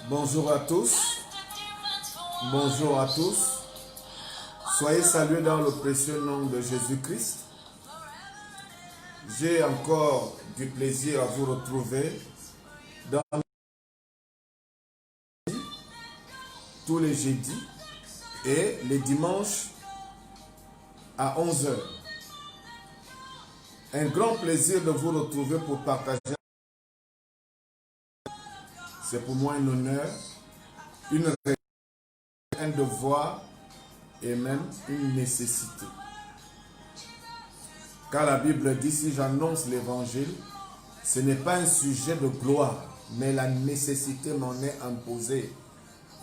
Bonjour à tous. Bonjour à tous. Soyez salués dans le précieux nom de Jésus-Christ. J'ai encore du plaisir à vous retrouver dans tous les jeudis et les dimanches à 11 h. Un grand plaisir de vous retrouver pour partager. C'est pour moi un honneur, une raison, un devoir et même une nécessité. Car la Bible dit, si j'annonce l'évangile, ce n'est pas un sujet de gloire, mais la nécessité m'en est imposée.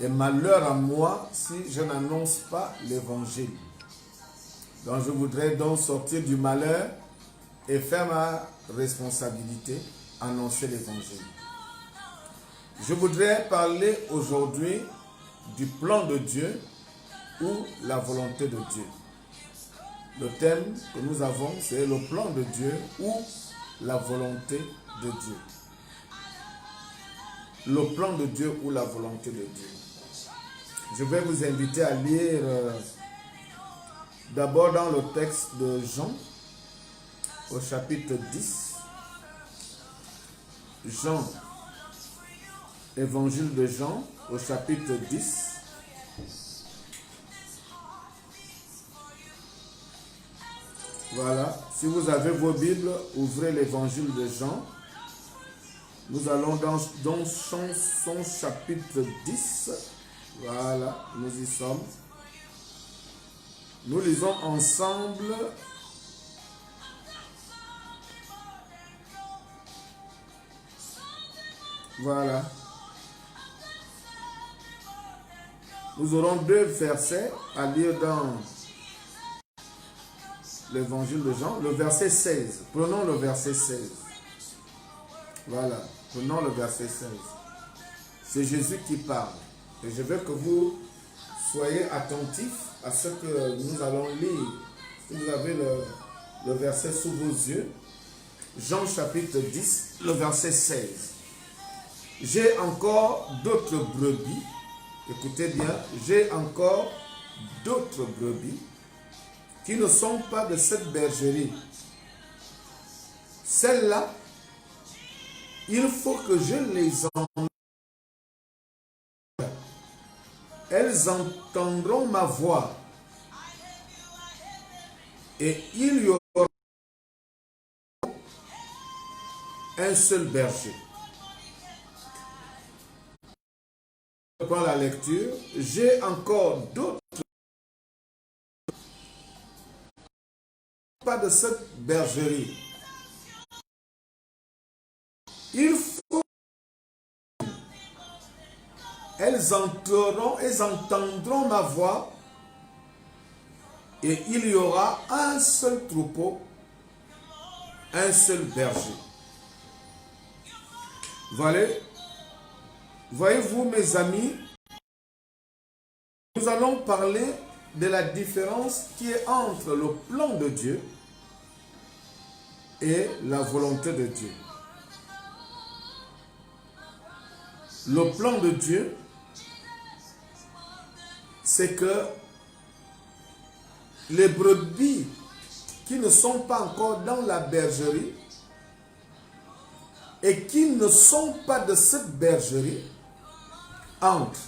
Et malheur à moi si je n'annonce pas l'évangile. Donc je voudrais donc sortir du malheur et faire ma responsabilité, annoncer l'évangile. Je voudrais parler aujourd'hui du plan de Dieu ou la volonté de Dieu. Le thème que nous avons, c'est le plan de Dieu ou la volonté de Dieu. Le plan de Dieu ou la volonté de Dieu. Je vais vous inviter à lire d'abord dans le texte de Jean, au chapitre 10. Jean, évangile de Jean, au chapitre 10. Voilà, si vous avez vos Bibles, ouvrez l'évangile de Jean. Nous allons dans son chapitre 10. Voilà, nous y sommes. Nous lisons ensemble voilà. Nous aurons deux versets à lire dans l'évangile de Jean. Le verset 16. Prenons le verset 16. Voilà. Prenons le verset 16. C'est Jésus qui parle. Et je veux que vous soyez attentifs à ce que nous allons lire. Si vous avez le verset sous vos yeux. Jean chapitre 10, le verset 16. J'ai encore d'autres brebis. Écoutez bien. J'ai encore d'autres brebis qui ne sont pas de cette bergerie. Celles-là, il faut que je les emmène. Elles entendront ma voix. Et il y aura un seul berger. Je prends la lecture. J'ai encore d'autres. Pas de cette bergerie. Il faut. Elles entendront ma voix. Et il y aura un seul troupeau, un seul berger. Voilà. Voyez-vous, mes amis, nous allons parler de la différence qui est entre le plan de Dieu et la volonté de Dieu. Le plan de Dieu, c'est que les brebis qui ne sont pas encore dans la bergerie et qui ne sont pas de cette bergerie entrent.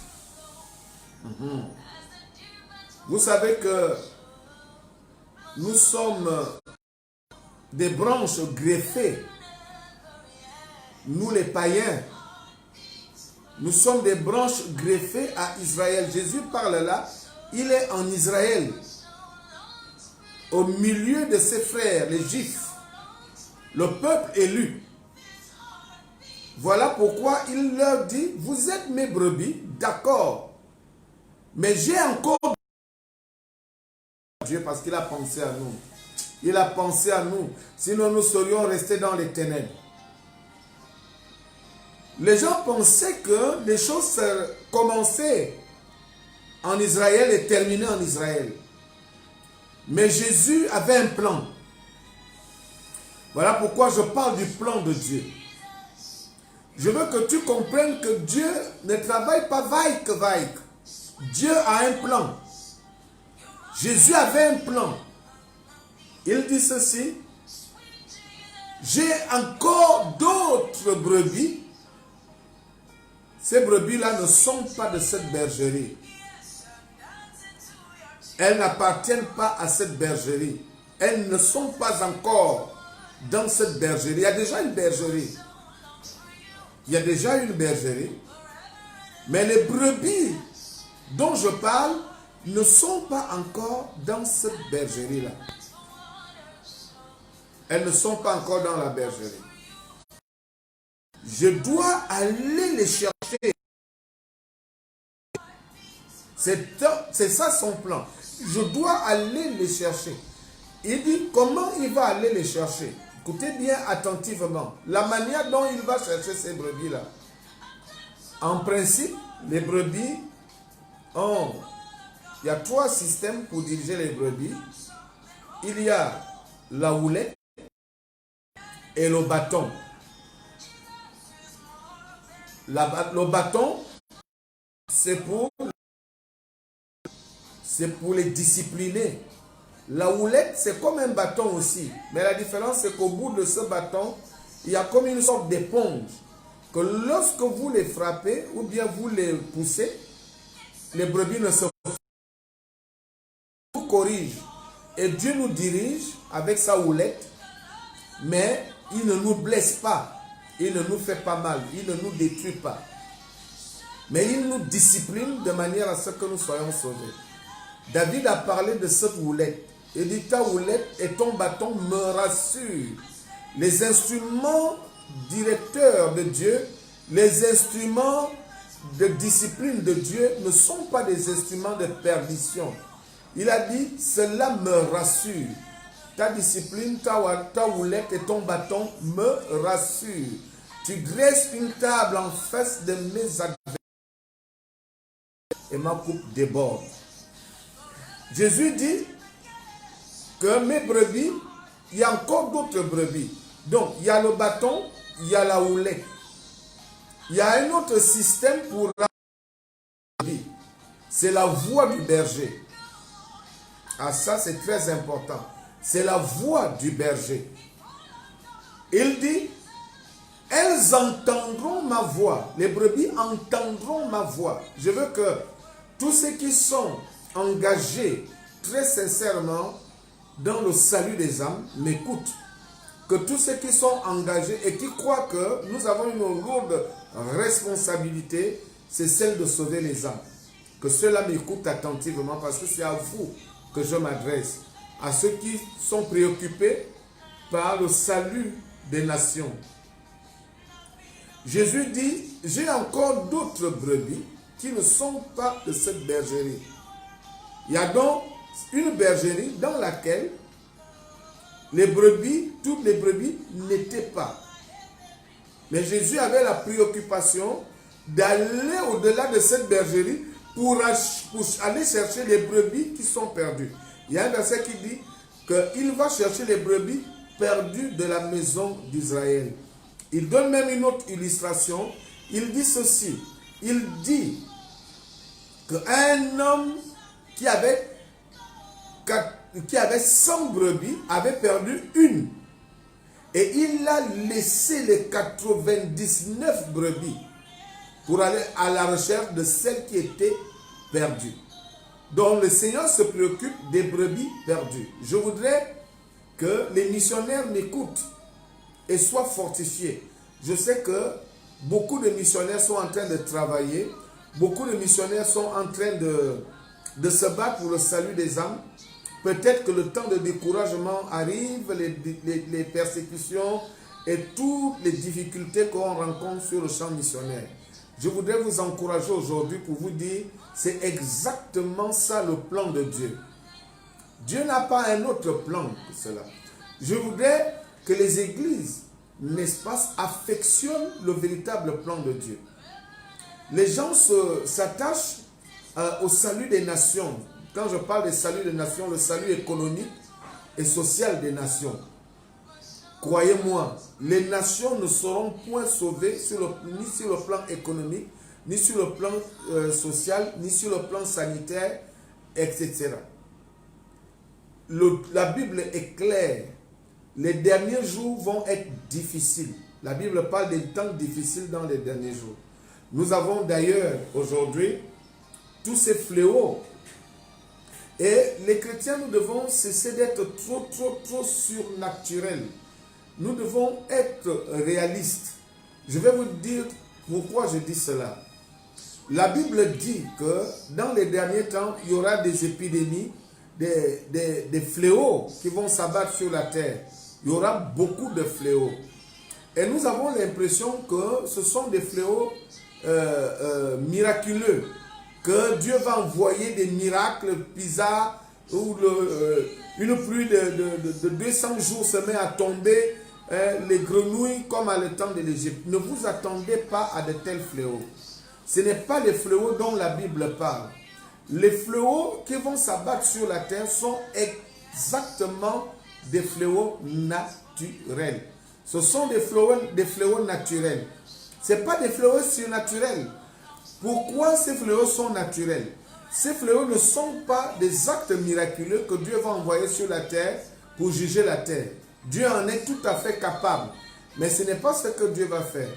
Vous savez que nous sommes des branches greffées. Nous les païens, nous sommes des branches greffées à Israël. Jésus parle là, il est en Israël, au milieu de ses frères, les Juifs, le peuple élu. Voilà pourquoi il leur dit, vous êtes mes brebis, d'accord, mais j'ai encore Dieu parce qu'il a pensé à nous. Il a pensé à nous, sinon nous serions restés dans les ténèbres. Les gens pensaient que les choses commençaient en Israël et terminaient en Israël. Mais Jésus avait un plan. Voilà pourquoi je parle du plan de Dieu. Je veux que tu comprennes que Dieu ne travaille pas vaille que vaille. Dieu a un plan. Jésus avait un plan. Il dit ceci: j'ai encore d'autres brebis. Ces brebis-là ne sont pas de cette bergerie. Elles n'appartiennent pas à cette bergerie. Elles ne sont pas encore dans cette bergerie. Il y a déjà une bergerie. Il y a déjà une bergerie. Mais les brebis dont je parle ne sont pas encore dans cette bergerie-là. Elles ne sont pas encore dans la bergerie. Je dois aller les chercher. C'est ça son plan. Je dois aller les chercher. Il dit comment il va aller les chercher. Écoutez bien attentivement. La manière dont il va chercher ces brebis-là. En principe, les brebis ont... Il y a 3 systèmes pour diriger les brebis. Il y a la houlette et le bâton. Le bâton, c'est pour les discipliner. La houlette, c'est comme un bâton aussi. Mais la différence, c'est qu'au bout de ce bâton, il y a comme une sorte d'éponge. Que lorsque vous les frappez, ou bien vous les poussez, les brebis ne se vous corrige. Et Dieu nous dirige avec sa houlette, mais il ne nous blesse pas. Il ne nous fait pas mal. Il ne nous détruit pas. Mais il nous discipline de manière à ce que nous soyons sauvés. David a parlé de cette houlette. Il dit, ta houlette et ton bâton me rassurent. Les instruments directeurs de Dieu, les instruments de discipline de Dieu ne sont pas des instruments de perdition. Il a dit, cela me rassure. Ta discipline, ta houlette et ton bâton me rassurent. Tu dresses une table en face de mes adversaires et ma coupe déborde. Jésus dit que mes brebis, il y a encore d'autres brebis. Donc, il y a le bâton, il y a la houlette. Il y a un autre système pour la brebis. C'est la voix du berger. Ah, ça, c'est très important. C'est la voix du berger. Il dit, elles entendront ma voix. Les brebis entendront ma voix. Je veux que tous ceux qui sont engagés très sincèrement dans le salut des âmes m'écoutent. Que tous ceux qui sont engagés et qui croient que nous avons une lourde responsabilité, c'est celle de sauver les âmes. Que ceux-là m'écoutent attentivement parce que c'est à vous que je m'adresse. À ceux qui sont préoccupés par le salut des nations. Jésus dit, j'ai encore d'autres brebis qui ne sont pas de cette bergerie. Il y a donc une bergerie dans laquelle les brebis, toutes les brebis n'étaient pas. Mais Jésus avait la préoccupation d'aller au-delà de cette bergerie pour aller chercher les brebis qui sont perdues. Il y a un verset qui dit qu'il va chercher les brebis perdues de la maison d'Israël. Il donne même une autre illustration. Il dit ceci. Il dit qu'un homme qui avait 100 brebis avait perdu une. Et il a laissé les 99 brebis pour aller à la recherche de celles qui étaient perdues. Donc le Seigneur se préoccupe des brebis perdues. Je voudrais que les missionnaires m'écoutent et soient fortifiés. Je sais que beaucoup de missionnaires sont en train de travailler. Beaucoup de missionnaires sont en train de se battre pour le salut des âmes. Peut-être que le temps de découragement arrive, les persécutions et toutes les difficultés qu'on rencontre sur le champ missionnaire. Je voudrais vous encourager aujourd'hui pour vous dire, c'est exactement ça le plan de Dieu. Dieu n'a pas un autre plan que cela. Je voudrais que les églises, n'est-ce pas, affectionnent le véritable plan de Dieu. Les gens s'attachent au salut des nations. Quand je parle du salut des nations, le salut économique et social des nations. croyez-moi, les nations ne seront point sauvées ni sur le plan économique, ni sur le plan social, ni sur le plan sanitaire, etc. La Bible est claire. Les derniers jours vont être difficiles. La Bible parle des temps difficiles dans les derniers jours. Nous avons d'ailleurs aujourd'hui tous ces fléaux. Et les chrétiens, nous devons cesser d'être trop surnaturels. Nous devons être réalistes. Je vais vous dire pourquoi je dis cela. La Bible dit que dans les derniers temps, il y aura des épidémies, des fléaux qui vont s'abattre sur la terre. Il y aura beaucoup de fléaux. Et nous avons l'impression que ce sont des fléaux miraculeux, que Dieu va envoyer des miracles bizarres où une pluie de 200 jours se met à tomber, les grenouilles comme à le temps de l'Égypte. Ne vous attendez pas à de tels fléaux. Ce n'est pas les fléaux dont la Bible parle. Les fléaux qui vont s'abattre sur la terre sont exactement des fléaux naturels. Ce sont des fléaux naturels. Ce n'est pas des fléaux surnaturels. Pourquoi ces fléaux sont naturels? Ces fléaux ne sont pas des actes miraculeux que Dieu va envoyer sur la terre pour juger la terre. Dieu en est tout à fait capable. Mais ce n'est pas ce que Dieu va faire.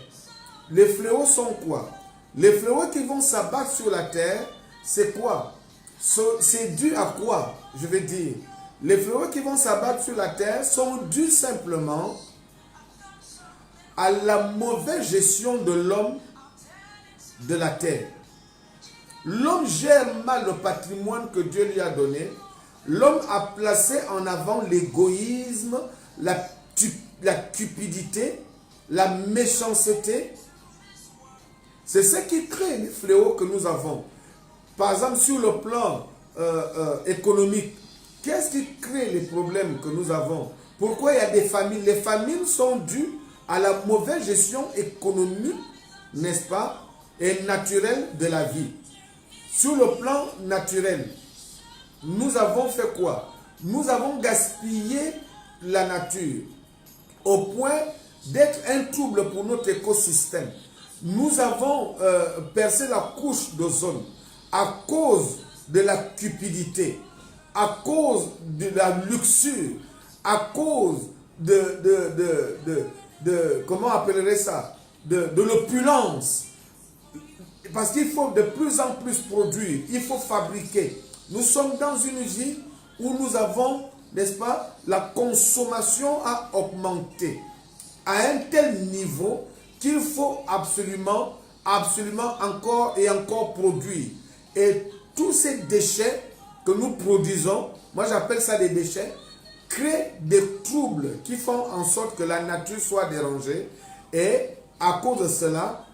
Les fléaux sont quoi? Les fléaux qui vont s'abattre sur la terre, c'est quoi? C'est dû à quoi? Je vais dire. Les fléaux qui vont s'abattre sur la terre sont dus simplement à la mauvaise gestion de l'homme de la terre. L'homme gère mal le patrimoine que Dieu lui a donné. L'homme a placé en avant l'égoïsme, la cupidité, la méchanceté. C'est ce qui crée les fléaux que nous avons. Par exemple, sur le plan économique, qu'est-ce qui crée les problèmes que nous avons? Pourquoi il y a des famines? Les famines sont dues à la mauvaise gestion économique, n'est-ce pas, et naturelle de la vie. Sur le plan naturel, nous avons fait quoi? Nous avons gaspillé la nature au point d'être un trouble pour notre écosystème. Nous avons percé la couche d'ozone à cause de la cupidité, à cause de la luxure, à cause comment on appellerait ça, de l'opulence. Parce qu'il faut de plus en plus produire, il faut fabriquer. Nous sommes dans une vie où nous avons, n'est-ce pas, la consommation a augmenté à un tel niveau qu'il faut absolument encore et encore produire. Et tous ces déchets que nous produisons, moi j'appelle ça des déchets, créent des troubles qui font en sorte que la nature soit dérangée. Et à cause de cela,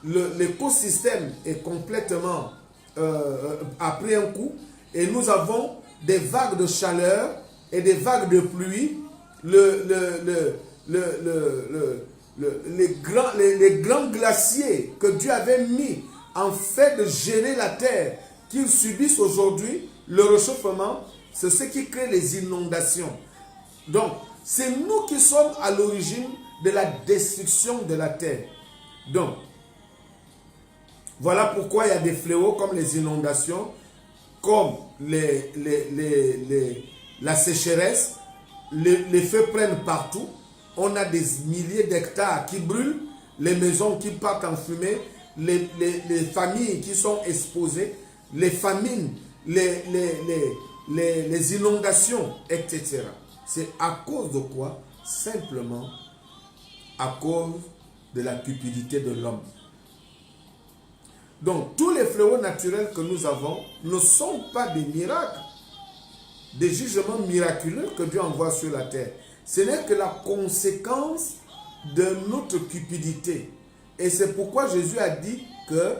l'écosystème est complètement a pris un coup et nous avons des vagues de chaleur et des vagues de pluie. Les grands glaciers que Dieu avait mis en fait de gérer la terre, qu'ils subissent aujourd'hui, le réchauffement, c'est ce qui crée les inondations. Donc, c'est nous qui sommes à l'origine de la destruction de la terre. Donc, voilà pourquoi il y a des fléaux comme les inondations, comme la sécheresse, les feux prennent partout. On a des milliers d'hectares qui brûlent, les maisons qui partent en fumée, les familles qui sont exposées, les famines, les inondations, etc. C'est à cause de quoi? Simplement à cause de la cupidité de l'homme. Donc, tous les fléaux naturels que nous avons ne sont pas des miracles, des jugements miraculeux que Dieu envoie sur la terre. Ce n'est que la conséquence de notre cupidité. Et c'est pourquoi Jésus a dit que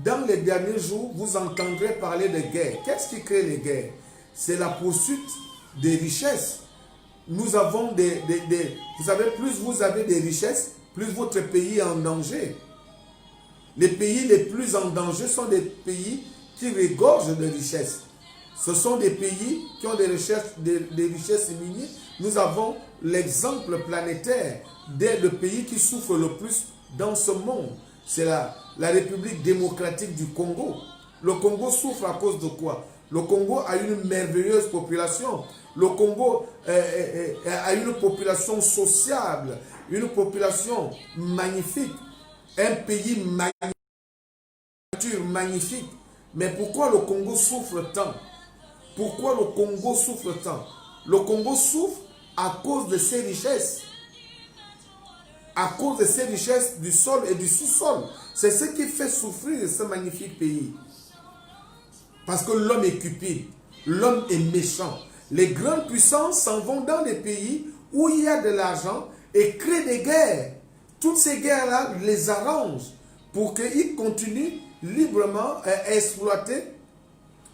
dans les derniers jours, vous entendrez parler de guerre. Qu'est-ce qui crée les guerres? C'est la poursuite des richesses. Nous avons vous savez, plus vous avez des richesses, plus votre pays est en danger. Les pays les plus en danger sont des pays qui regorgent de richesses. Ce sont des pays qui ont des richesses minières. Nous avons l'exemple planétaire des pays qui souffrent le plus dans ce monde. C'est la République démocratique du Congo. Le Congo souffre à cause de quoi? Le Congo a une merveilleuse population. Le Congo a une population sociable, une population magnifique, un pays magnifique. Mais pourquoi le Congo souffre tant? Pourquoi le Congo souffre tant? Le Congo souffre à cause de ses richesses. À cause de ses richesses du sol et du sous-sol. C'est ce qui fait souffrir ce magnifique pays. Parce que l'homme est cupide, l'homme est méchant. Les grandes puissances s'en vont dans des pays où il y a de l'argent et créent des guerres. Toutes ces guerres-là les arrangent pour qu'ils continuent librement à exploiter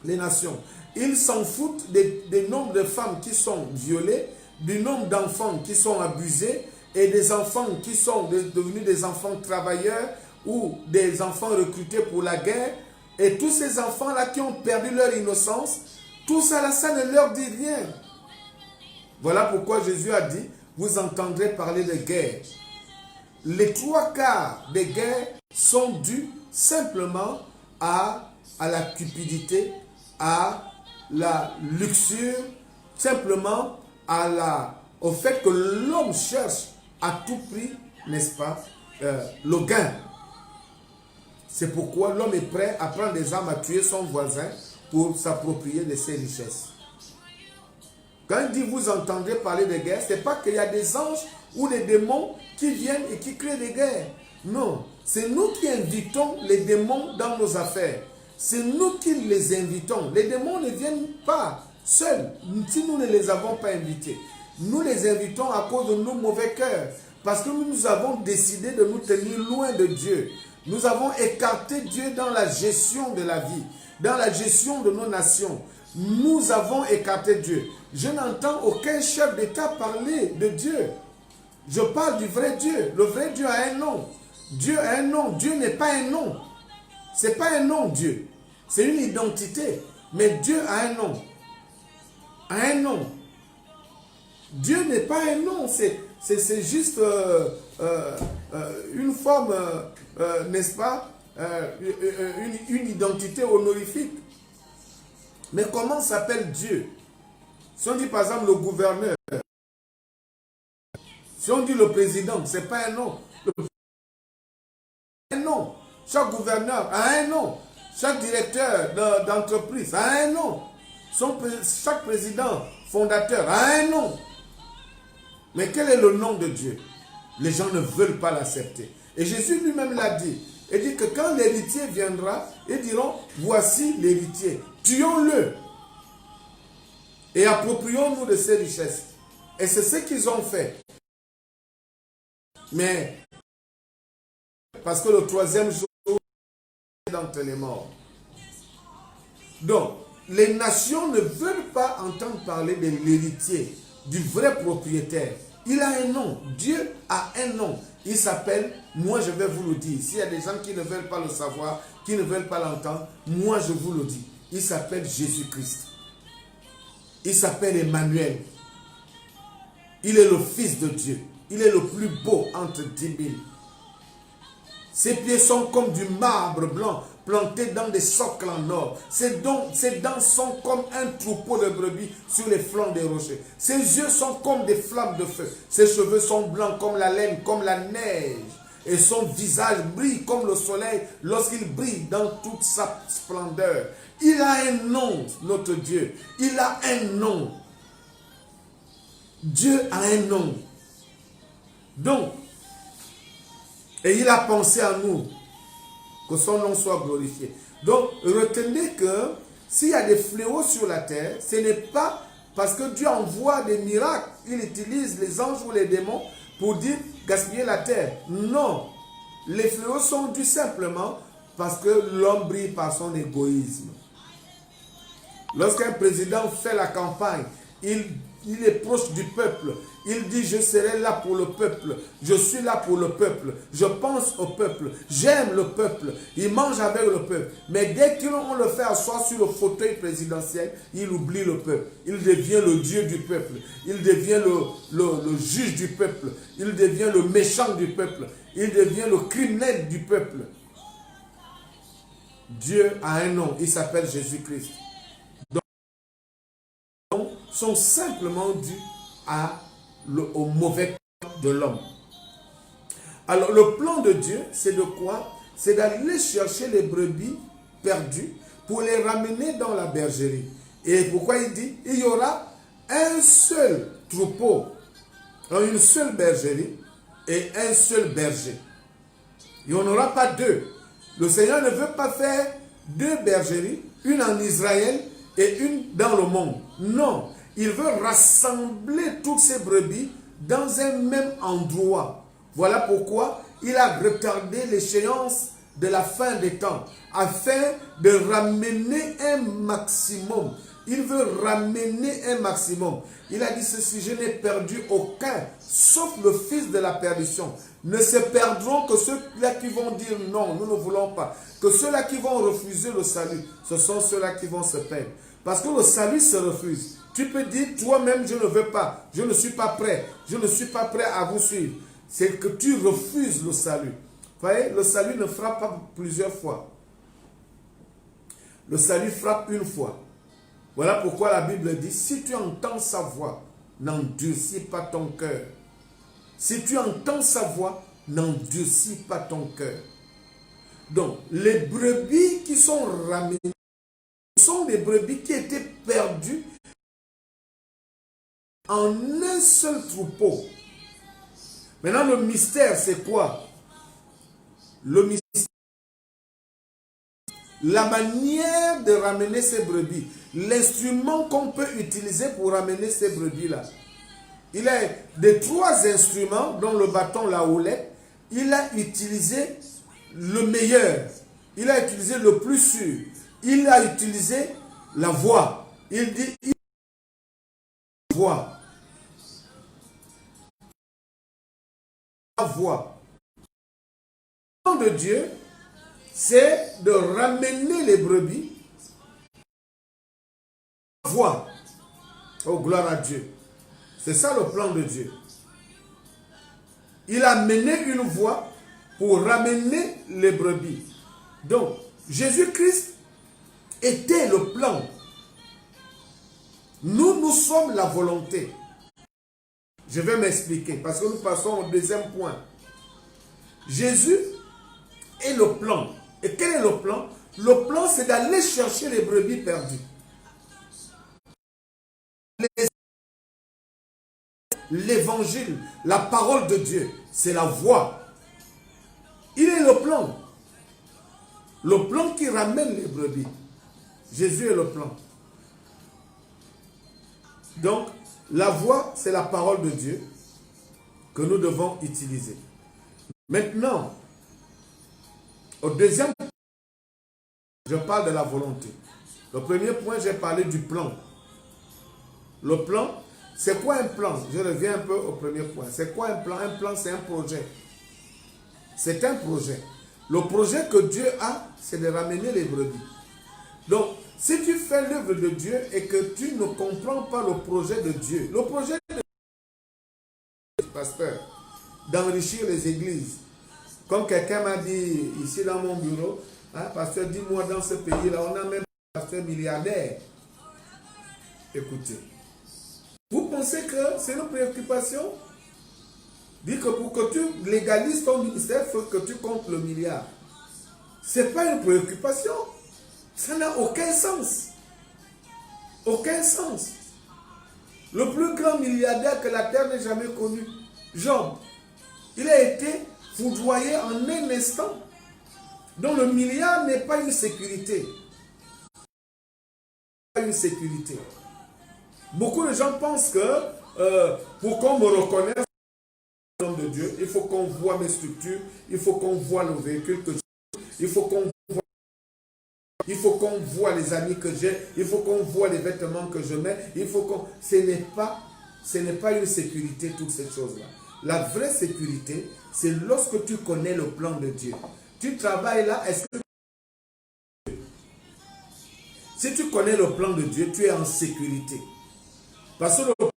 les nations. Ils s'en foutent des nombres de femmes qui sont violées, du nombre d'enfants qui sont abusés et des enfants qui sont devenus des enfants travailleurs ou des enfants recrutés pour la guerre. Et tous ces enfants-là qui ont perdu leur innocence, tout ça là, ça ne leur dit rien. Voilà pourquoi Jésus a dit, vous entendrez parler de guerre. Les 3/4 des guerres sont dus simplement à la cupidité, à la luxure, simplement au fait que l'homme cherche à tout prix, n'est-ce pas, le gain. C'est pourquoi l'homme est prêt à prendre des armes à tuer son voisin pour s'approprier de ses richesses. Quand il dit vous entendrez parler de guerre, ce n'est pas qu'il y a des anges ou des démons qui viennent et qui créent des guerres. Non, c'est nous qui invitons les démons dans nos affaires. C'est nous qui les invitons. Les démons ne viennent pas seuls si nous ne les avons pas invités. Nous les invitons à cause de nos mauvais cœurs. Parce que nous avons décidé de nous tenir loin de Dieu. Nous avons écarté Dieu dans la gestion de la vie, dans la gestion de nos nations. Nous avons écarté Dieu. Je n'entends aucun chef d'État parler de Dieu. Je parle du vrai Dieu. Le vrai Dieu a un nom. Dieu a un nom. Dieu n'est pas un nom. Ce n'est pas un nom, Dieu. C'est une identité. Mais Dieu a un nom. A un nom. Dieu n'est pas un nom. C'est juste une forme, n'est-ce pas, une identité honorifique. Mais comment s'appelle Dieu? Si on dit par exemple le gouverneur, si on dit le président, ce n'est pas un nom. Un nom. Chaque gouverneur a un nom. Chaque directeur d'entreprise a un nom. Chaque président fondateur a un nom. Mais quel est le nom de Dieu? Les gens ne veulent pas l'accepter. Et Jésus lui-même l'a dit. Il dit que quand l'héritier viendra, ils diront, voici l'héritier. Tuons-le. Et approprions-nous de ses richesses. Et c'est ce qu'ils ont fait. Mais, parce que le troisième jour, il est d'entre les morts. Donc, les nations ne veulent pas entendre parler de l'héritier, du vrai propriétaire. Il a un nom. Dieu a un nom. Il s'appelle, moi je vais vous le dire. S'il y a des gens qui ne veulent pas le savoir, qui ne veulent pas l'entendre, moi je vous le dis. Il s'appelle Jésus-Christ. Il s'appelle Emmanuel. Il est le Fils de Dieu. Il est le plus beau entre 10 000. Ses pieds sont comme du marbre blanc, planté dans des socles en or. Ses dents sont comme un troupeau de brebis sur les flancs des rochers. Ses yeux sont comme des flammes de feu. Ses cheveux sont blancs comme la laine, comme la neige. Et son visage brille comme le soleil lorsqu'il brille dans toute sa splendeur. Il a un nom, notre Dieu. Il a un nom. Dieu a un nom. Donc, et il a pensé à nous, que son nom soit glorifié. Donc, retenez que s'il y a des fléaux sur la terre, ce n'est pas parce que Dieu envoie des miracles, il utilise les anges ou les démons pour dire gaspiller la terre. Non, les fléaux sont dus simplement parce que l'homme brille par son égoïsme. Lorsqu'un président fait la campagne, il il est proche du peuple. Il dit, je serai là pour le peuple. Je suis là pour le peuple. Je pense au peuple. J'aime le peuple. Il mange avec le peuple. Mais dès qu'on le fait asseoir sur le fauteuil présidentiel, il oublie le peuple. Il devient le Dieu du peuple. Il devient le juge du peuple. Il devient le méchant du peuple. Il devient le criminel du peuple. Dieu a un nom. Il s'appelle Jésus-Christ. Donc, sont simplement dus au mauvais cœur de l'homme. Alors, le plan de Dieu, c'est de quoi? C'est d'aller chercher les brebis perdues pour les ramener dans la bergerie. Et pourquoi il dit? Il y aura un seul troupeau, une seule bergerie et un seul berger. Il n'y en aura pas deux. Le Seigneur ne veut pas faire deux bergeries, une en Israël et une dans le monde. Non, il veut rassembler toutes ces brebis dans un même endroit. Voilà pourquoi il a retardé l'échéance de la fin des temps, afin de ramener un maximum. Il veut ramener un maximum. Il a dit ceci, je n'ai perdu aucun, sauf le fils de la perdition. Ne se perdront que ceux-là qui vont dire non, nous ne voulons pas. Que ceux-là qui vont refuser le salut, ce sont ceux-là qui vont se perdre. Parce que le salut se refuse. Tu peux dire toi-même, je ne veux pas, je ne suis pas prêt, je ne suis pas prêt à vous suivre. C'est que tu refuses le salut. Vous voyez, le salut ne frappe pas plusieurs fois. Le salut frappe une fois. Voilà pourquoi la Bible dit, si tu entends sa voix, n'endurcis pas ton cœur. Si tu entends sa voix, n'endurcis pas ton cœur. Donc, les brebis qui sont ramenées sont des brebis qui étaient perdues en un seul troupeau. Maintenant, le mystère, c'est quoi? Le mystère, la manière de ramener ces brebis, l'instrument qu'on peut utiliser pour ramener ces brebis-là. Il a des trois instruments, dont le bâton, la houlette. Il a utilisé le meilleur. Il a utilisé le plus sûr. Il a utilisé la voix. Il dit, voix. La voix. Le plan de Dieu, c'est de ramener les brebis. Voix. Oh, gloire à Dieu. C'est ça le plan de Dieu. Il a mené une voie pour ramener les brebis. Donc, Jésus-Christ était le plan. Nous sommes la volonté. Je vais m'expliquer parce que nous passons au deuxième point. Jésus est le plan. Et quel est le plan? Le plan, c'est d'aller chercher les brebis perdues. L'évangile, la parole de Dieu, c'est la voie. Il est le plan. Le plan qui ramène les brebis. Jésus est le plan. Donc, la voie, c'est la parole de Dieu que nous devons utiliser. Maintenant, au deuxième point, je parle de la volonté. Le premier point, j'ai parlé du plan. Le plan, c'est quoi un plan? Je reviens un peu au premier point. C'est quoi un plan? Un plan, c'est un projet. C'est un projet. Le projet que Dieu a, c'est de ramener les brebis. Donc, si tu fais l'œuvre de Dieu et que tu ne comprends pas le projet de Dieu, le projet de Dieu, pasteur, d'enrichir les églises. Comme quelqu'un m'a dit ici dans mon bureau, hein, pasteur, dis-moi dans ce pays-là, on a même un pasteur milliardaire. Écoutez. Vous pensez que c'est une préoccupation? Dis que pour que tu légalises ton ministère, il faut que tu comptes le milliard. Ce n'est pas une préoccupation. Ça n'a aucun sens. Aucun sens. Le plus grand milliardaire que la terre n'ait jamais connu, Job, il a été foudroyé en un instant. Donc le milliard n'est pas une sécurité. Pas une sécurité. Beaucoup de gens pensent que pour qu'on me reconnaisse nom de Dieu, il faut qu'on voit mes structures, il faut qu'on voit le véhicule que j'ai, il faut qu'on voit, il faut qu'on voit les amis que j'ai, il faut qu'on voit les vêtements que je mets, il faut qu'on... Ce n'est pas une sécurité, toutes ces choses-là. La vraie sécurité, c'est lorsque tu connais le plan de Dieu. Tu travailles là, est-ce que... Si tu connais le plan de Dieu, tu es en sécurité. Parce que le plan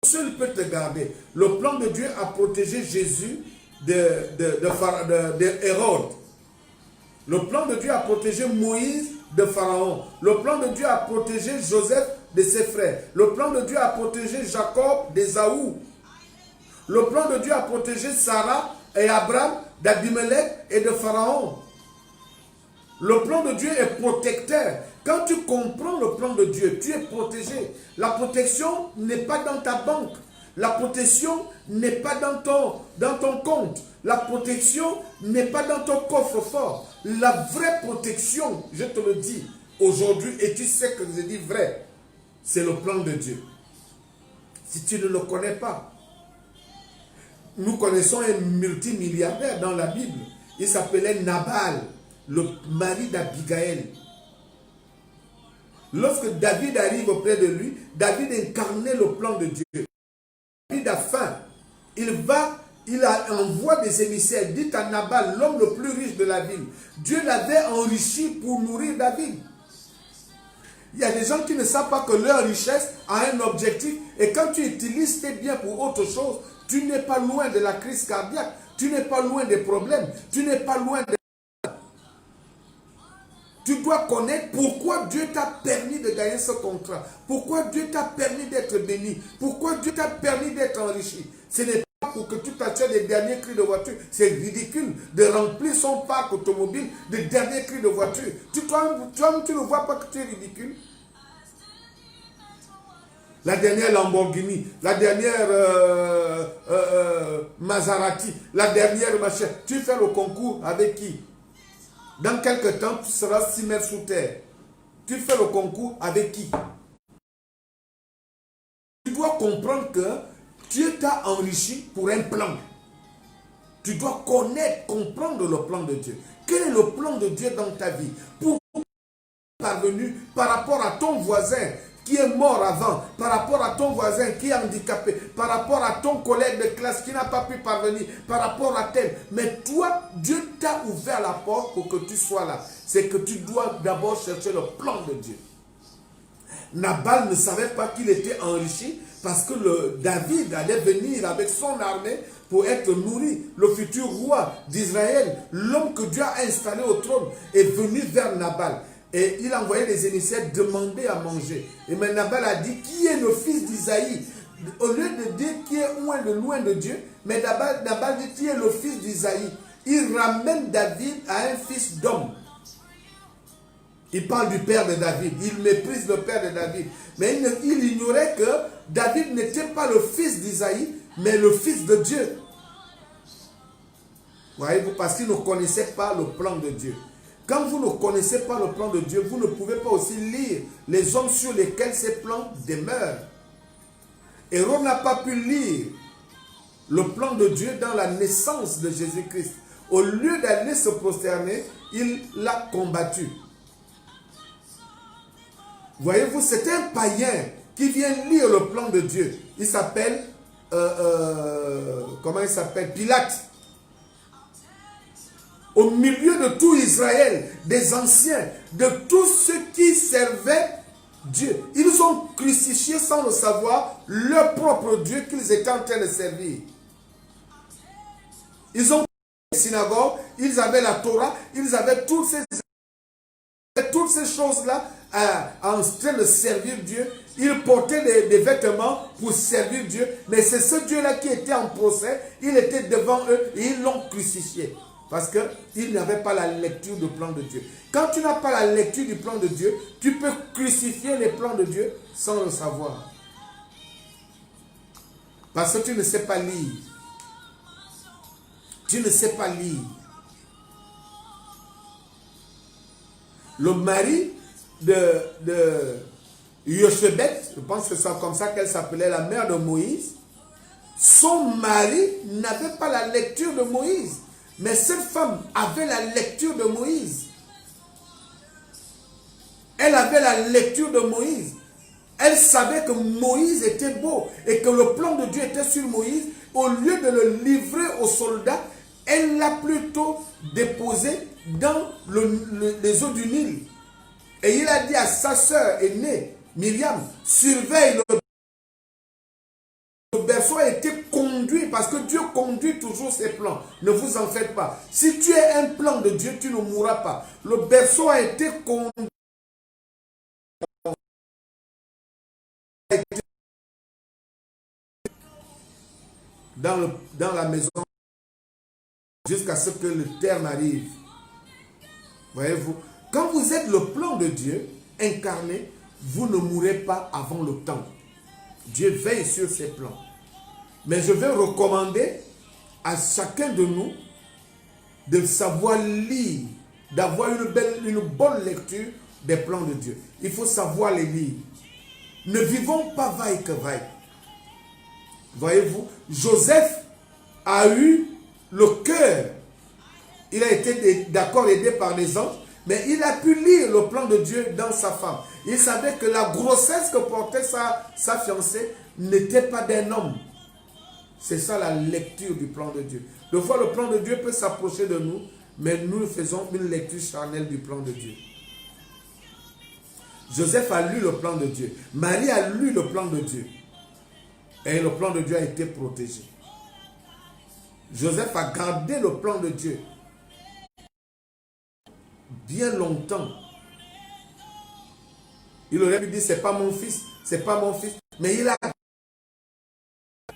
seul peut te garder. Le plan de Dieu a protégé Jésus de Hérode. Le plan de Dieu a protégé Moïse de Pharaon. Le plan de Dieu a protégé Joseph de ses frères. Le plan de Dieu a protégé Jacob d'Ésaü. Le plan de Dieu a protégé Sarah et Abraham d'Abimelech et de Pharaon. Le plan de Dieu est protecteur. Quand tu comprends le plan de Dieu, tu es protégé. La protection n'est pas dans ta banque. La protection n'est pas dans ton compte. La protection n'est pas dans ton coffre-fort. La vraie protection, je te le dis aujourd'hui, et tu sais que je dis vrai, c'est le plan de Dieu. Si tu ne le connais pas, nous connaissons un multimilliardaire dans la Bible. Il s'appelait Nabal, le mari d'Abigaël. Lorsque David arrive auprès de lui, David incarnait le plan de Dieu. David a faim. Il envoie des émissaires. Dit à Nabal, l'homme le plus riche de la ville. Dieu l'avait enrichi pour nourrir David. Il y a des gens qui ne savent pas que leur richesse a un objectif. Et quand tu utilises tes biens pour autre chose, tu n'es pas loin de la crise cardiaque. Tu n'es pas loin des problèmes. Tu n'es pas loin de... Tu dois connaître pourquoi Dieu t'a permis de gagner ce contrat. Pourquoi Dieu t'a permis d'être béni. Pourquoi Dieu t'a permis d'être enrichi. Ce n'est pas pour que tu t'achètes les derniers cris de voiture. C'est ridicule de remplir son parc automobile de derniers cris de voiture. Toi, tu ne vois pas que tu es ridicule. La dernière Lamborghini, la dernière Maserati, la dernière machin. Tu fais le concours avec qui? Dans quelques temps, tu seras 6 mètres sous terre. Tu fais le concours avec qui? Tu dois comprendre que Dieu t'a enrichi pour un plan. Tu dois connaître, comprendre le plan de Dieu. Quel est le plan de Dieu dans ta vie? Pour parvenu par rapport à ton voisin qui est mort avant, par rapport à ton voisin qui est handicapé, par rapport à ton collègue de classe qui n'a pas pu parvenir, par rapport à tel. Mais toi, Dieu t'a ouvert la porte pour que tu sois là. C'est que tu dois d'abord chercher le plan de Dieu. Nabal ne savait pas qu'il était enrichi parce que David allait venir avec son armée pour être nourri. Le futur roi d'Israël, l'homme que Dieu a installé au trône, est venu vers Nabal. Et il a envoyé les émissaires demander à manger. Et mais Nabal a dit, qui est le fils d'Isaïe? Au lieu de dire qui est loin de Dieu, mais Nabal dit, qui est le fils d'Isaïe? Il ramène David à un fils d'homme. Il parle du père de David. Il méprise le père de David. Mais il ignorait que David n'était pas le fils d'Isaïe, mais le fils de Dieu. Voyez-vous, parce qu'il ne connaissait pas le plan de Dieu. Quand vous ne connaissez pas le plan de Dieu, vous ne pouvez pas aussi lire les hommes sur lesquels ces plans demeurent. Hérode n'a pas pu lire le plan de Dieu dans la naissance de Jésus-Christ. Au lieu d'aller se prosterner, il l'a combattu. Voyez-vous, c'est un païen qui vient lire le plan de Dieu. Il s'appelle, comment il s'appelle? Pilate. Au milieu de tout Israël, des anciens, de tous ceux qui servaient Dieu. Ils ont crucifié sans le savoir leur propre Dieu qu'ils étaient en train de servir. Ils ont les synagogues, ils avaient la Torah, ils avaient toutes ces choses-là en train de servir Dieu. Ils portaient des vêtements pour servir Dieu, mais c'est ce Dieu-là qui était en procès. Il était devant eux et ils l'ont crucifié. Parce qu'ils n'avaient pas la lecture du plan de Dieu. Quand tu n'as pas la lecture du plan de Dieu, tu peux crucifier les plans de Dieu sans le savoir. Parce que tu ne sais pas lire. Tu ne sais pas lire. Le mari de Yochebet, je pense que c'est comme ça qu'elle s'appelait, la mère de Moïse, son mari n'avait pas la lecture de Moïse. Mais cette femme avait la lecture de Moïse. Elle avait la lecture de Moïse. Elle savait que Moïse était beau et que le plan de Dieu était sur Moïse. Au lieu de le livrer aux soldats, elle l'a plutôt déposé dans les eaux du Nil. Et il a dit à sa sœur aînée, Myriam, surveille le berceau a été conduit parce que Dieu conduit toujours ses plans. Ne vous en faites pas. Si tu es un plan de Dieu, tu ne mourras pas. Le berceau a été conduit dans la maison jusqu'à ce que le terme arrive. Voyez-vous, quand vous êtes le plan de Dieu incarné, vous ne mourrez pas avant le temps. Dieu veille sur ses plans. Mais je vais recommander à chacun de nous de savoir lire, d'avoir une bonne lecture des plans de Dieu. Il faut savoir les lire. Ne vivons pas vaille que vaille. Voyez-vous, Joseph a eu le cœur. Il a été d'accord aidé par les anges, mais il a pu lire le plan de Dieu dans sa femme. Il savait que la grossesse que portait sa fiancée n'était pas d'un homme. C'est ça la lecture du plan de Dieu. Des fois, le plan de Dieu peut s'approcher de nous, mais nous faisons une lecture charnelle du plan de Dieu. Joseph a lu le plan de Dieu. Marie a lu le plan de Dieu. Et le plan de Dieu a été protégé. Joseph a gardé le plan de Dieu bien longtemps. Il aurait pu dire, c'est pas mon fils, c'est pas mon fils. Mais il a,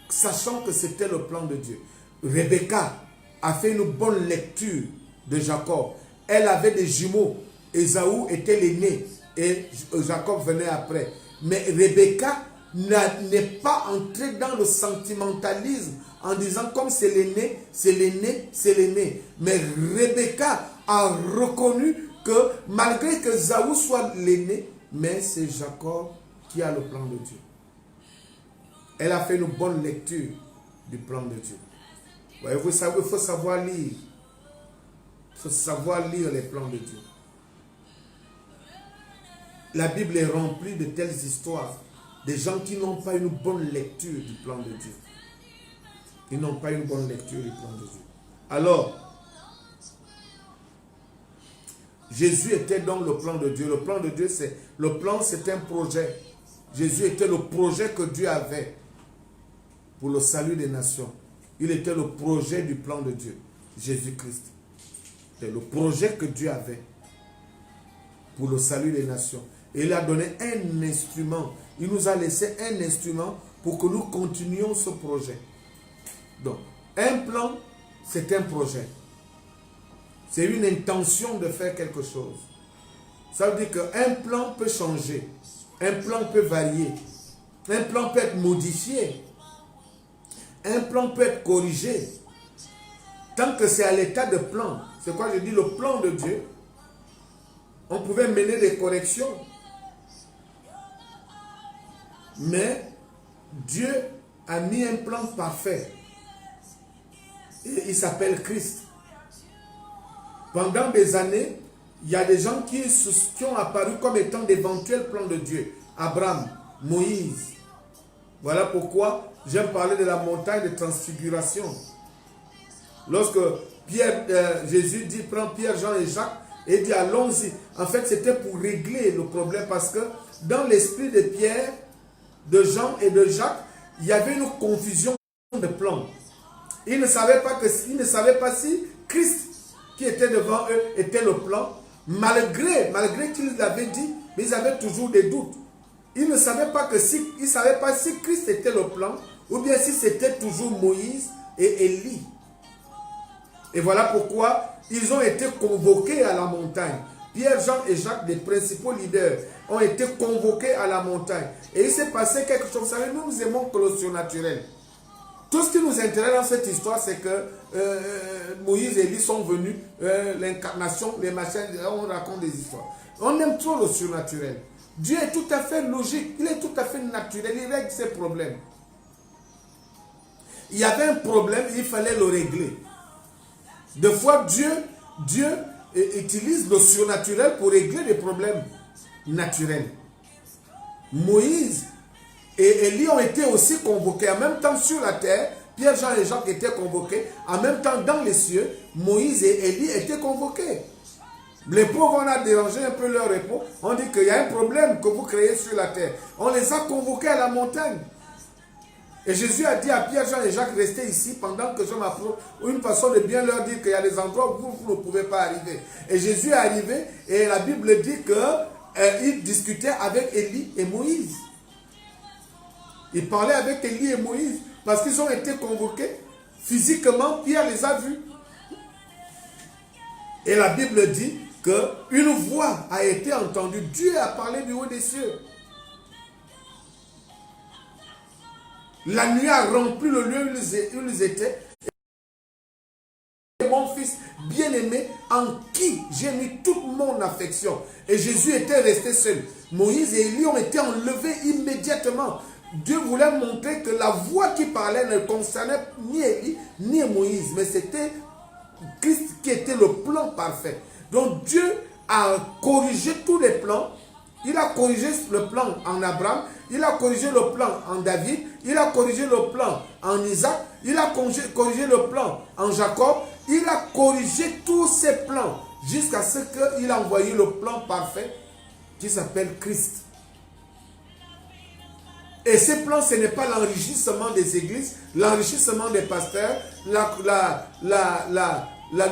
sachant que c'était le plan de Dieu. Rebecca a fait une bonne lecture de Jacob. Elle avait des jumeaux. Ésaü était l'aîné et Jacob venait après. Mais Rebecca n'est pas entrée dans le sentimentalisme en disant comme c'est l'aîné, c'est l'aîné, c'est l'aîné. Mais Rebecca a reconnu que malgré que Ésaü soit l'aîné, mais c'est Jacob qui a le plan de Dieu. Elle a fait une bonne lecture du plan de Dieu. Voyez-vous, il faut savoir lire. Il faut savoir lire les plans de Dieu. La Bible est remplie de telles histoires. Des gens qui n'ont pas une bonne lecture du plan de Dieu. Ils n'ont pas une bonne lecture du plan de Dieu. Alors, Jésus était dans le plan de Dieu. Le plan de Dieu, c'est un projet. Jésus était le projet que Dieu avait pour le salut des nations. Il était le projet du plan de Dieu, Jésus-Christ. C'est le projet que Dieu avait pour le salut des nations. Et il a donné un instrument. Il nous a laissé un instrument pour que nous continuions ce projet. Donc, un plan, c'est un projet. C'est une intention de faire quelque chose. Ça veut dire qu'un plan peut changer. Un plan peut varier. Un plan peut être modifié. Un plan peut être corrigé. Tant que c'est à l'état de plan. C'est quoi je dis, le plan de Dieu. On pouvait mener des corrections. Mais Dieu a mis un plan parfait. Et il s'appelle Christ. Pendant des années, il y a des gens qui ont apparu comme étant d'éventuels plans de Dieu. Abraham, Moïse. Voilà pourquoi j'aime parler de la montagne de transfiguration. Lorsque Jésus dit, prends Pierre, Jean et Jacques, et dit allons-y. En fait, c'était pour régler le problème parce que dans l'esprit de Pierre, de Jean et de Jacques, il y avait une confusion de plans. Ils ne savaient pas si Christ qui était devant eux était le plan, malgré qu'ils l'avaient dit, mais ils avaient toujours des doutes. Ils ne savaient pas si Christ était le plan, ou bien si c'était toujours Moïse et Élie. Et voilà pourquoi ils ont été convoqués à la montagne. Pierre, Jean et Jacques, les principaux leaders, ont été convoqués à la montagne. Et il s'est passé quelque chose. Vous savez, nous aimons que le surnaturel. Tout ce qui nous intéresse dans cette histoire, c'est que Moïse et Élie sont venus, l'incarnation, les machins, on raconte des histoires. On aime trop le surnaturel. Dieu est tout à fait logique, il est tout à fait naturel, il règle ses problèmes. Il y avait un problème, il fallait le régler. Des fois, Dieu utilise le surnaturel pour régler des problèmes. naturel. Moïse et Élie ont été aussi convoqués en même temps sur la terre. Pierre, Jean et Jacques étaient convoqués. En même temps, dans les cieux, Moïse et Élie étaient convoqués. Les pauvres, on a dérangé un peu leur repos. On dit qu'il y a un problème que vous créez sur la terre. On les a convoqués à la montagne. Et Jésus a dit à Pierre, Jean et Jacques, restez ici pendant que je m'approche. Une façon de bien leur dire qu'il y a des endroits où vous ne pouvez pas arriver. Et Jésus est arrivé et la Bible dit qu'il discutait avec Élie et Moïse. Il parlait avec Élie et Moïse parce qu'ils ont été convoqués. Physiquement, Pierre les a vus. Et la Bible dit qu'une voix a été entendue. Dieu a parlé du haut des cieux. La nuit a rempli le lieu où ils étaient. Et mon fils bien-aimé, en qui j'ai mis toute mon affection. Et Jésus était resté seul. Moïse et Élie ont été enlevés immédiatement. Dieu voulait montrer que la voix qui parlait ne concernait ni Élie ni Moïse, mais c'était Christ qui était le plan parfait. Donc Dieu a corrigé tous les plans. Il a corrigé le plan en Abraham, il a corrigé le plan en David, il a corrigé le plan en Isaac, il a corrigé le plan en Jacob, il a corrigé tous ses plans jusqu'à ce qu'il a envoyé le plan parfait qui s'appelle Christ. Et ces plans, ce n'est pas l'enrichissement des églises, l'enrichissement des pasteurs, la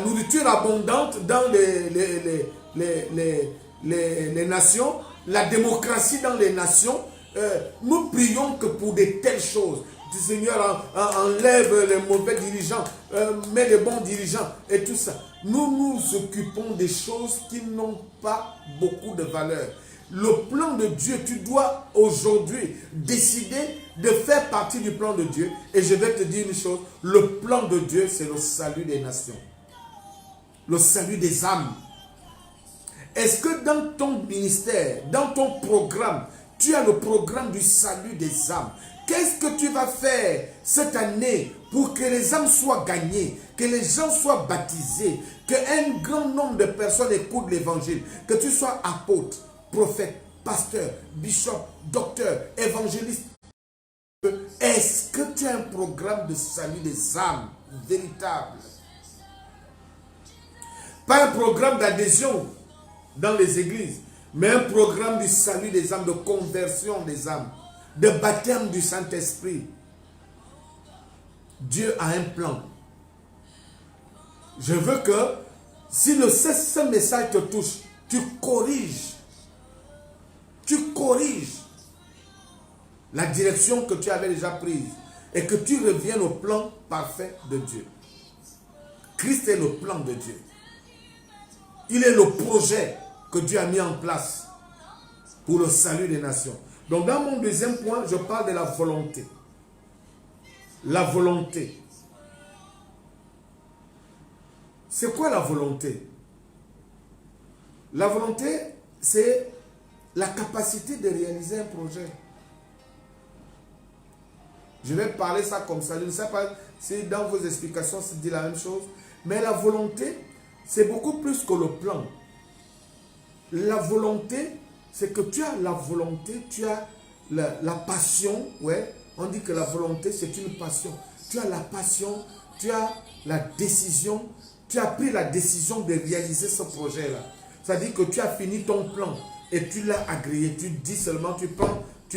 nourriture abondante dans les nations, la démocratie dans les nations. Nous prions que pour de telles choses. Le Seigneur enlève les mauvais dirigeants, met les bons dirigeants et tout ça. Nous nous occupons des choses qui n'ont pas beaucoup de valeur. Le plan de Dieu, tu dois aujourd'hui décider de faire partie du plan de Dieu. Et je vais te dire une chose, le plan de Dieu, c'est le salut des nations. Le salut des âmes. Est-ce que dans ton ministère, dans ton programme, tu as le programme du salut des âmes? Qu'est-ce que tu vas faire cette année pour que les âmes soient gagnées, que les gens soient baptisés, qu'un grand nombre de personnes écoutent l'évangile, que tu sois apôtre, prophète, pasteur, bishop, docteur, évangéliste? Est-ce que tu as un programme de salut des âmes véritable? Pas un programme d'adhésion dans les églises, mais un programme du salut des âmes, de conversion des âmes, de baptême du Saint-Esprit. Dieu a un plan. Je veux que si ce message te touche, tu corriges la direction que tu avais déjà prise et que tu reviennes au plan parfait de Dieu. Christ est le plan de Dieu. Il est le projet que Dieu a mis en place pour le salut des nations. Donc dans mon deuxième point, je parle de la volonté. La volonté. C'est quoi la volonté? La volonté, c'est la capacité de réaliser un projet. Je vais parler ça comme ça. Je ne sais pas si dans vos explications, c'est dit la même chose. Mais la volonté, c'est beaucoup plus que le plan. La volonté, c'est que tu as la volonté, tu as la passion. Ouais, on dit que la volonté, c'est une passion. Tu as la passion, tu as la décision. Tu as pris la décision de réaliser ce projet-là. C'est-à-dire que tu as fini ton plan et tu l'as agréé. Tu dis seulement, tu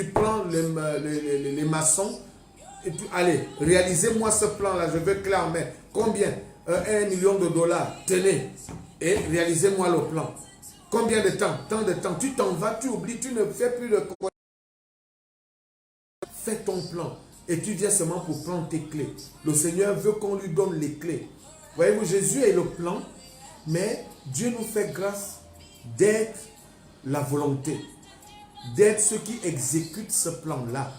prends les maçons et tu, allez, réalisez-moi ce plan-là, je veux clé en main. Combien? 1 million de dollars. Tenez, et réalisez-moi le plan. Combien de temps? Tant de temps. Tu t'en vas, tu oublies, tu ne fais plus de... Fais ton plan et tu viens seulement pour prendre tes clés. Le Seigneur veut qu'on lui donne les clés. Voyez-vous, Jésus est le plan, mais Dieu nous fait grâce d'être la volonté, d'être ceux qui exécutent ce plan-là.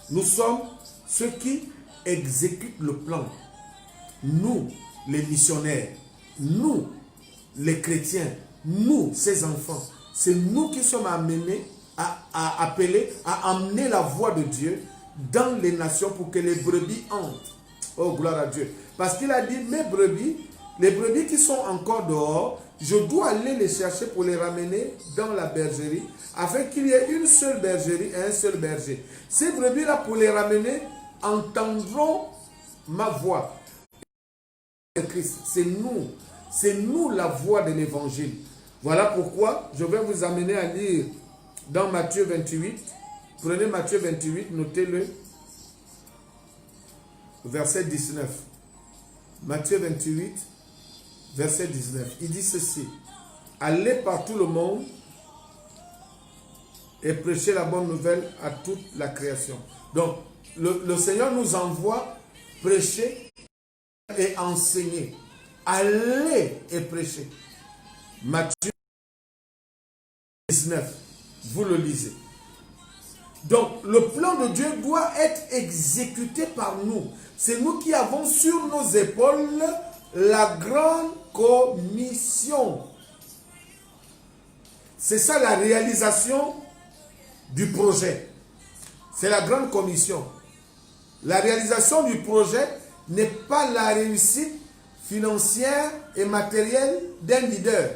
Nous sommes ceux qui exécutent le plan. Nous, les missionnaires, nous, les chrétiens, nous, ces enfants, c'est nous qui sommes amenés appelés à amener la voix de Dieu dans les nations pour que les brebis entrent. Oh, gloire à Dieu. Parce qu'il a dit, mes brebis les brebis qui sont encore dehors, je dois aller les chercher pour les ramener dans la bergerie, afin qu'il y ait une seule bergerie et un seul berger. Ces brebis-là, pour les ramener, entendront ma voix. C'est nous la voix de l'évangile. Voilà pourquoi je vais vous amener à lire dans Matthieu 28. Prenez Matthieu 28, notez-le, verset 19. Matthieu 28, verset 19. Il dit ceci: allez par tout le monde et prêchez la bonne nouvelle à toute la création. Donc, le Seigneur nous envoie prêcher et enseigner. Allez et prêcher. Matthieu 19, vous le lisez. Donc, le plan de Dieu doit être exécuté par nous. C'est nous qui avons sur nos épaules la grande commission. C'est ça la réalisation du projet. C'est la grande commission. La réalisation du projet n'est pas la réussite financière et matérielle d'un leader.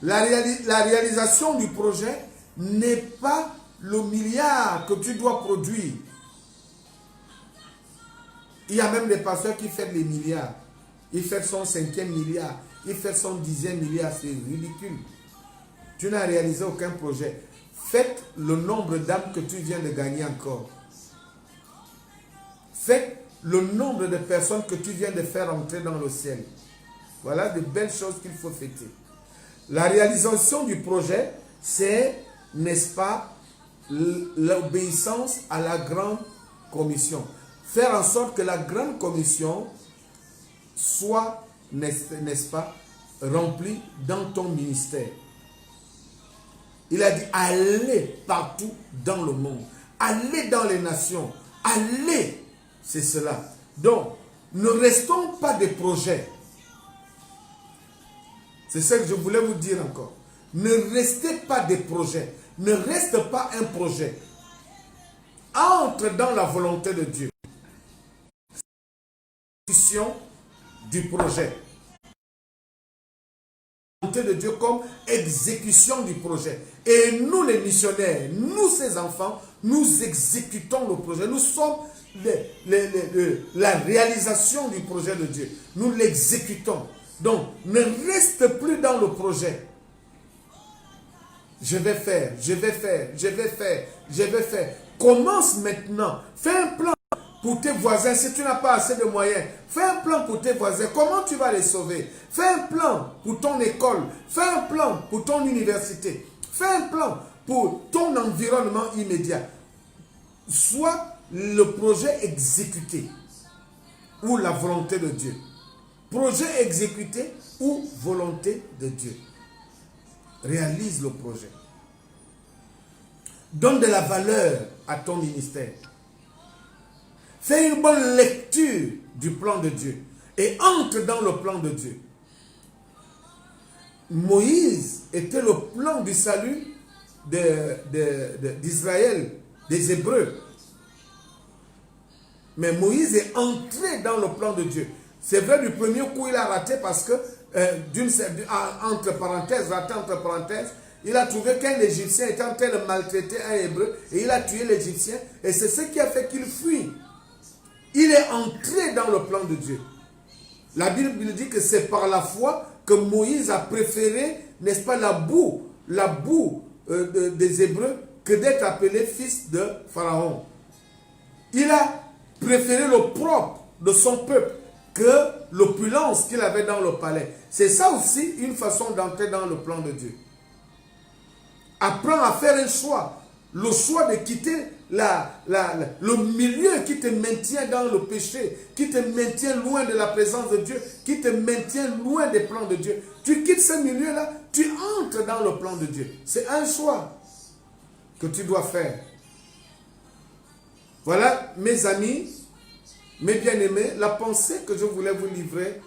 La réalisation du projet n'est pas le milliard que tu dois produire. Il y a même des pasteurs qui font les milliards. Ils font son 5e milliard. Ils font son 10e milliard. C'est ridicule. Tu n'as réalisé aucun projet. Faites le nombre d'âmes que tu viens de gagner encore. Faites le nombre de personnes que tu viens de faire entrer dans le ciel. Voilà de belles choses qu'il faut fêter. La réalisation du projet, c'est, n'est-ce pas, l'obéissance à la grande commission. Faire en sorte que la grande commission soit, n'est-ce pas, remplie dans ton ministère. Il a dit, allez partout dans le monde. Allez dans les nations. Allez, c'est cela. Donc, ne restons pas des projets. C'est ce que je voulais vous dire encore. Ne restez pas des projets. Ne reste pas un projet. Entre dans la volonté de Dieu. Du projet. La volonté de Dieu comme exécution du projet. Et nous les missionnaires, nous ces enfants, nous exécutons le projet. Nous sommes la réalisation du projet de Dieu. Nous l'exécutons. Donc, ne reste plus dans le projet. Je vais faire, je vais faire, je vais faire, je vais faire. Commence maintenant. Fais un plan pour tes voisins si tu n'as pas assez de moyens. Fais un plan pour tes voisins. Comment tu vas les sauver? Fais un plan pour ton école. Fais un plan pour ton université. Fais un plan pour ton environnement immédiat. Soit le projet exécuté ou la volonté de Dieu. Projet exécuté ou volonté de Dieu. Réalise le projet. Donne de la valeur à ton ministère. Fais une bonne lecture du plan de Dieu et entre dans le plan de Dieu. Moïse était le plan du salut d'Israël, des Hébreux. Mais Moïse est entré dans le plan de Dieu. C'est vrai, du premier coup, il a raté parce que, entre parenthèses, il a trouvé qu'un Égyptien était en train de maltraiter un Hébreu et il a tué l'Égyptien. Et c'est ce qui a fait qu'il fuit. Il est entré dans le plan de Dieu. La Bible dit que c'est par la foi que Moïse a préféré, n'est-ce pas, la boue des Hébreux que d'être appelé fils de Pharaon. Il a préféré le propre de son peuple que l'opulence qu'il avait dans le palais. C'est ça aussi une façon d'entrer dans le plan de Dieu. Apprends à faire un choix. Le choix de quitter le milieu qui te maintient dans le péché, qui te maintient loin de la présence de Dieu, qui te maintient loin des plans de Dieu. Tu quittes ce milieu-là, tu entres dans le plan de Dieu. C'est un choix que tu dois faire. Voilà, mes amis, mes bien-aimés, la pensée que je voulais vous livrer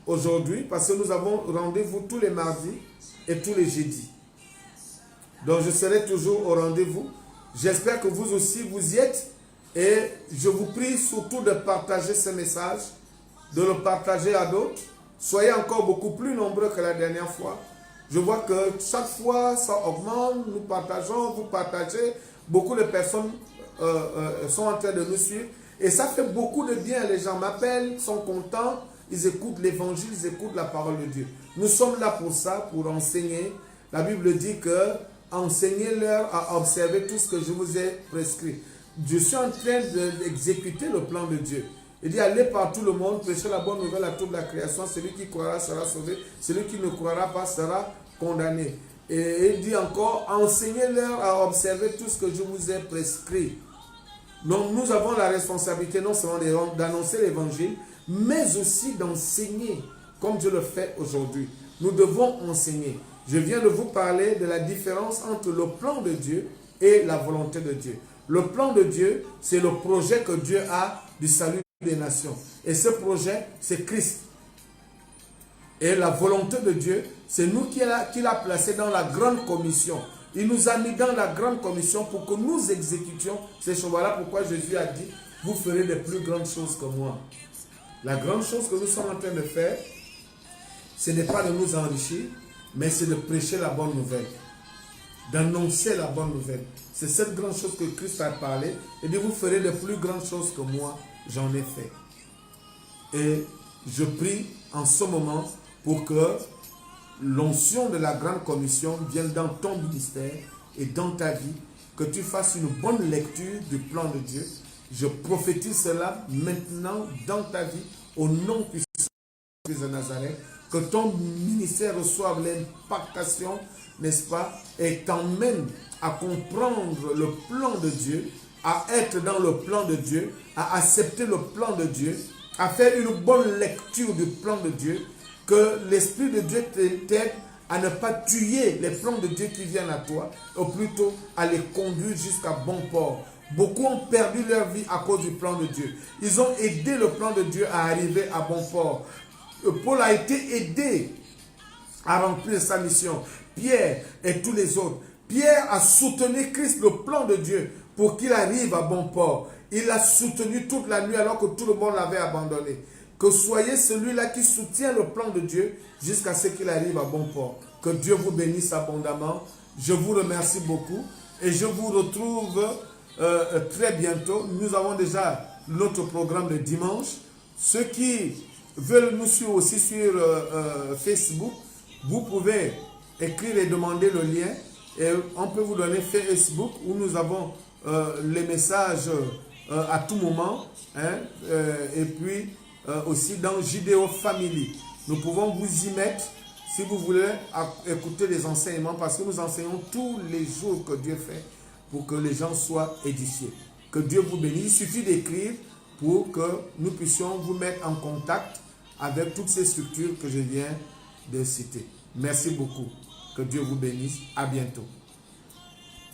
aujourd'hui, parce que nous avons rendez-vous tous les mardis et tous les jeudis. Donc je serai toujours au rendez-vous. J'espère que vous aussi vous y êtes et je vous prie surtout de partager ce message de le partager à d'autres. Soyez encore beaucoup plus nombreux que la dernière fois. Je vois que chaque fois, ça augmente, nous partageons, vous partagez. Beaucoup de personnes sont en train de nous suivre. Et ça fait beaucoup de bien. Les gens m'appellent, sont contents, ils écoutent l'évangile, ils écoutent la parole de Dieu. Nous sommes là pour ça, pour enseigner. La Bible dit que enseignez-leur à observer tout ce que je vous ai prescrit. Je suis en train d'exécuter le plan de Dieu. Il dit, allez par tout le monde, prêchez la bonne nouvelle à toute la création. Celui qui croira sera sauvé, celui qui ne croira pas sera condamné. Et il dit encore, enseignez-leur à observer tout ce que je vous ai prescrit. Donc nous avons la responsabilité non seulement d'annoncer l'évangile, mais aussi d'enseigner, comme je le fais aujourd'hui. Nous devons enseigner. Je viens de vous parler de la différence entre le plan de Dieu et la volonté de Dieu. Le plan de Dieu, c'est le projet que Dieu a du salut des nations. Et ce projet, c'est Christ. Et la volonté de Dieu, c'est nous qu'il a placé dans la grande commission. Il nous a mis dans la grande commission pour que nous exécutions ces choses. Voilà pourquoi Jésus a dit, vous ferez de plus grandes choses que moi. La grande chose que nous sommes en train de faire, ce n'est pas de nous enrichir, mais c'est de prêcher la bonne nouvelle. D'annoncer la bonne nouvelle. C'est cette grande chose que Christ a parlé. Il dit, vous ferez de plus grandes choses que moi, j'en ai fait. Et je prie en ce moment pour que l'onction de la grande commission vienne dans ton ministère et dans ta vie, que tu fasses une bonne lecture du plan de Dieu. Je prophétise cela maintenant dans ta vie, au nom puissant de Nazareth, que ton ministère reçoive l'impactation, n'est-ce pas, et t'emmène à comprendre le plan de Dieu, à être dans le plan de Dieu, à accepter le plan de Dieu, à faire une bonne lecture du plan de Dieu, que l'Esprit de Dieu t'aide à ne pas tuer les plans de Dieu qui viennent à toi, ou plutôt à les conduire jusqu'à bon port. Beaucoup ont perdu leur vie à cause du plan de Dieu. Ils ont aidé le plan de Dieu à arriver à bon port. Paul a été aidé à remplir sa mission. Pierre et tous les autres. Pierre a soutenu Christ, le plan de Dieu, pour qu'il arrive à bon port. Il l'a soutenu toute la nuit alors que tout le monde l'avait abandonné. Que soyez celui-là qui soutient le plan de Dieu jusqu'à ce qu'il arrive à bon port. Que Dieu vous bénisse abondamment. Je vous remercie beaucoup et je vous retrouve très bientôt. Nous avons déjà notre programme de dimanche. Ceux qui veulent nous suivre aussi sur Facebook, vous pouvez écrire et demander le lien. Et on peut vous donner Facebook où nous avons les messages à tout moment. Hein, et puis aussi dans Judéo Family. Nous pouvons vous y mettre si vous voulez écouter les enseignements parce que nous enseignons tous les jours que Dieu fait pour que les gens soient édifiés. Que Dieu vous bénisse. Il suffit d'écrire pour que nous puissions vous mettre en contact avec toutes ces structures que je viens de citer. Merci beaucoup. Que Dieu vous bénisse. À bientôt.